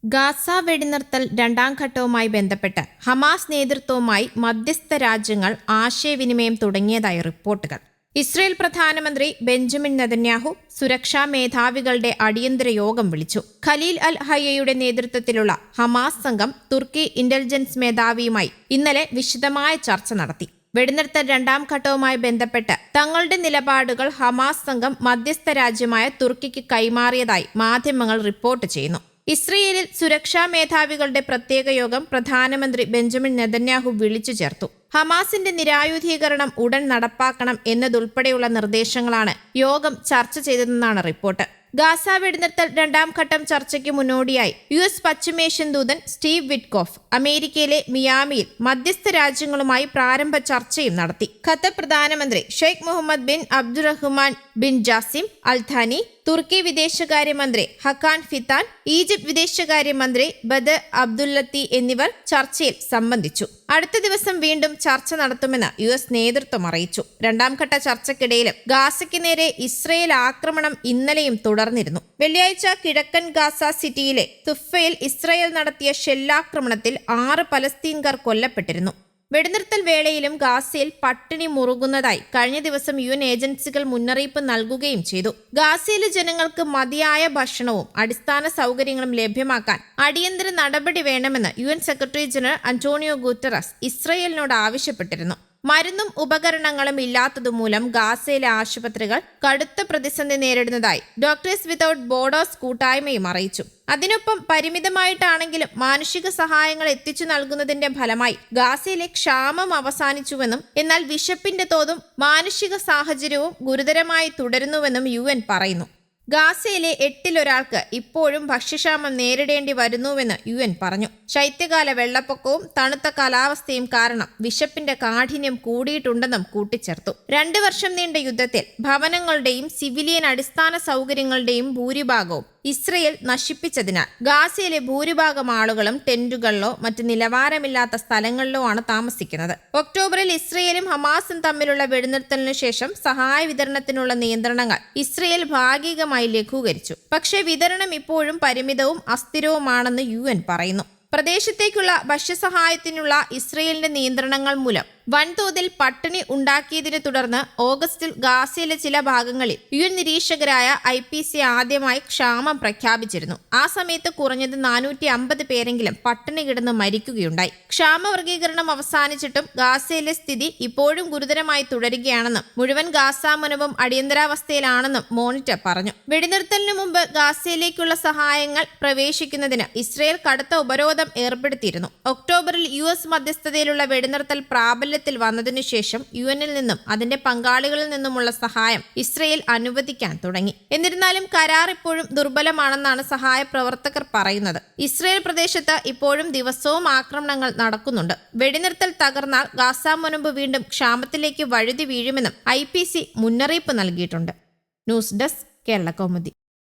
Gaza വെടിനിർത്തൽ രണ്ടാം ഘട്ടവുമായി ബന്ധപ്പെട്ട് ഹമാസ് നേതൃത്വവുമായി മധ്യസ്ഥ രാജ്യങ്ങൾ ആശയവിനിമയം തുടങ്ങിയതായി റിപ്പോർട്ടുകൾ. ഇസ്രയേൽ പ്രധാനമന്ത്രി ബെഞ്ചമിൻ നെതന്യാഹു സുരക്ഷാ മേധാവികളുടെ അടിയന്തര യോഗം വിളിച്ചു. ഖലീൽ അൽ ഹയ്യയുടെ നേതൃത്വത്തിലുള്ള ഹമാസ് സംഘം തുർക്കി ഇന്റലിജൻസ് മേധാവിയുമായി ഇന്നലെ വിശദമായ ചർച്ച നടത്തി. വെടിനിർത്തൽ രണ്ടാം ഘട്ടവുമായി ബന്ധപ്പെട്ട് തങ്ങളുടെ നിലപാടുകൾ ഹമാസ് സംഘം മധ്യസ്ഥ രാജ്യമായ തുർക്കിക്ക് കൈമാറിയതായി മാധ്യമങ്ങൾ റിപ്പോർട്ട് ചെയ്യുന്നു. ഇസ്രയേലിൽ സുരക്ഷാ മേധാവികളുടെ പ്രത്യേക യോഗം പ്രധാനമന്ത്രി ബെഞ്ചമിൻ നെതന്യാഹു വിളിച്ചു ചേർത്തു. ഹമാസിന്റെ നിരായുധീകരണം ഉടൻ നടപ്പാക്കണം എന്നതുൾപ്പെടെയുള്ള നിർദ്ദേശങ്ങളാണ് യോഗം ചർച്ച ചെയ്തതെന്നാണ് റിപ്പോർട്ട്. ഗാസ വെടിനിർത്തൽ രണ്ടാം ഘട്ടം ചർച്ചയ്ക്ക് മുന്നോടിയായി US പശ്ചിമേഷ്യൻ ദൂതൻ സ്റ്റീവ് വിറ്റ്കോഫ് അമേരിക്കയിലെ മിയാമിയിൽ മധ്യസ്ഥ രാജ്യങ്ങളുമായി പ്രാരംഭ ചർച്ചയും നടത്തി. ഖത്തർ പ്രധാനമന്ത്രി Sheikh Mohammed bin Abdulrahman bin Jassim Al Thani, തുർക്കി വിദേശകാര്യമന്ത്രി ഹക്കാൻ ഫിത്താൻ, ഈജിപ്ത് വിദേശകാര്യമന്ത്രി ബദർ അബ്ദുല്ലത്തി എന്നിവർ ചർച്ചയിൽ സംബന്ധിച്ചു. അടുത്ത ദിവസം വീണ്ടും ചർച്ച നടത്തുമെന്ന് US നേതൃത്വം അറിയിച്ചു. രണ്ടാം ഘട്ട ചർച്ചയ്ക്കിടയിലും ഗാസയ്ക്ക് നേരെ ഇസ്രയേൽ ആക്രമണം ഇന്നലെയും തുടർന്നിരുന്നു. വെള്ളിയാഴ്ച കിഴക്കൻ ഗാസ സിറ്റിയിലെ തുഫയിൽ ഇസ്രയേൽ നടത്തിയ ഷെല്ലാക്രമണത്തിൽ 6 പലസ്തീൻകാർ കൊല്ലപ്പെട്ടിരുന്നു. വെടിനിർത്തൽ വേളയിലും ഗാസയിൽ പട്ടിണി മുറുകുന്നതായി കഴിഞ്ഞ ദിവസം UN ഏജൻസികൾ മുന്നറിയിപ്പ് നൽകുകയും ചെയ്തു. ഗാസയിലെ ജനങ്ങൾക്ക് മതിയായ ഭക്ഷണവും അടിസ്ഥാന സൗകര്യങ്ങളും ലഭ്യമാക്കാൻ അടിയന്തര നടപടി വേണമെന്ന് UN സെക്രട്ടറി ജനറൽ അന്റോണിയോ ഗുറ്ററസ് ഇസ്രയേലിനോട് ആവശ്യപ്പെട്ടിരുന്നു. മരുന്നും ഉപകരണങ്ങളും ഇല്ലാത്തതുമൂലം ഗാസയിലെ ആശുപത്രികൾ കടുത്ത പ്രതിസന്ധി നേരിടുന്നതായി ഡോക്ടേഴ്സ് വിതൗട്ട് ബോർഡേഴ്സ് കൂട്ടായ്മയും അറിയിച്ചു. അതിനൊപ്പം പരിമിതമായിട്ടാണെങ്കിലും മാനുഷിക സഹായങ്ങൾ എത്തിച്ചു നൽകുന്നതിന്റെ ഫലമായി ഗാസയിലെ ക്ഷാമം അവസാനിച്ചുവെന്നും എന്നാൽ വിശപ്പിന്റെ തോതും മാനുഷിക സാഹചര്യവും ഗുരുതരമായി തുടരുന്നുവെന്നും UN പറയുന്നു. ഗാസയിലെ 8-ൽ ഒരാൾക്ക് ഇപ്പോഴും ഭക്ഷ്യക്ഷാമം നേരിടേണ്ടി വരുന്നുവെന്ന് UN പറഞ്ഞു. ശൈത്യകാല വെള്ളപ്പൊക്കവും തണുത്ത കാലാവസ്ഥയും കാരണം വിശപ്പിന്റെ കാഠിന്യം കൂടിയിട്ടുണ്ടെന്നും കൂട്ടിച്ചേർത്തു. 2 വർഷം നീണ്ട യുദ്ധത്തിൽ ഭവനങ്ങളുടെയും സിവിലിയൻ അടിസ്ഥാന സൗകര്യങ്ങളുടെയും ഭൂരിഭാഗവും ഇസ്രയേൽ നശിപ്പിച്ചതിനാൽ ഗാസയിലെ ഭൂരിഭാഗം ആളുകളും ടെന്റുകളിലോ മറ്റ് നിലവാരമില്ലാത്ത സ്ഥലങ്ങളിലോ ആണ് താമസിക്കുന്നത്. ഒക്ടോബറിൽ ഇസ്രയേലും ഹമാസും തമ്മിലുള്ള വെടിനിർത്തലിനു ശേഷം സഹായ വിതരണത്തിനുള്ള നിയന്ത്രണങ്ങൾ ഇസ്രയേൽ ഭാഗികമായി ലഘൂകരിച്ചു. പക്ഷേ വിതരണം ഇപ്പോഴും പരിമിതവും അസ്ഥിരവുമാണെന്ന് UN പറയുന്നു. പ്രദേശത്തേക്കുള്ള ഭക്ഷ്യസഹായത്തിനുള്ള ഇസ്രയേലിന്റെ നിയന്ത്രണങ്ങൾ മൂലം വൻതോതിൽ പട്ടിണി ഉണ്ടാക്കിയതിനെ തുടർന്ന് ഓഗസ്റ്റിൽ ഗാസയിലെ ചില ഭാഗങ്ങളിൽ UN നിരീക്ഷകരായ IPC ആദ്യമായി ക്ഷാമം പ്രഖ്യാപിച്ചിരുന്നു. ആ സമയത്ത് കുറഞ്ഞത് 450 പേരെങ്കിലും പട്ടിണി കിടന്ന് മരിക്കുകയുണ്ടായി. ക്ഷാമവർഗീകരണം അവസാനിച്ചിട്ടും ഗാസയിലെ സ്ഥിതി ഇപ്പോഴും ഗുരുതരമായി തുടരുകയാണെന്നും മുഴുവൻ ഗാസ മുനമ്പും അടിയന്തരാവസ്ഥയിലാണെന്നും മോണിറ്റർ പറഞ്ഞു. വെടിനിർത്തലിന് മുമ്പ് ഗാസയിലേക്കുള്ള സഹായങ്ങൾ പ്രവേശിക്കുന്നതിന് ഇസ്രയേൽ കടുത്ത ഉപരോധം ഏർപ്പെടുത്തിയിരുന്നു. ഒക്ടോബറിൽ US മധ്യസ്ഥതയിലുള്ള വെടിനിർത്തൽ പ്രാബല്യത്തിൽ വന്നതിനു ശേഷം UN-ൽ നിന്നും അതിന്റെ പങ്കാളികളിൽ നിന്നുമുള്ള സഹായം ഇസ്രയേൽ അനുവദിക്കാൻ തുടങ്ങി. എന്നിരുന്നാലും കരാർ ഇപ്പോഴും ദുർബലമാണെന്നാണ് സഹായ പ്രവർത്തകർ പറയുന്നത്. ഇസ്രയേൽ പ്രദേശത്ത് ഇപ്പോഴും ദിവസവും ആക്രമണങ്ങൾ നടക്കുന്നുണ്ട്. വെടിനിർത്തൽ തകർന്നാൽ ഗാസ മുനമ്പ് വീണ്ടും ക്ഷാമത്തിലേക്ക് വഴുതി വീഴുമെന്നും IPC മുന്നറിയിപ്പ് നൽകിയിട്ടുണ്ട്. News desk Kerala Kaumudi.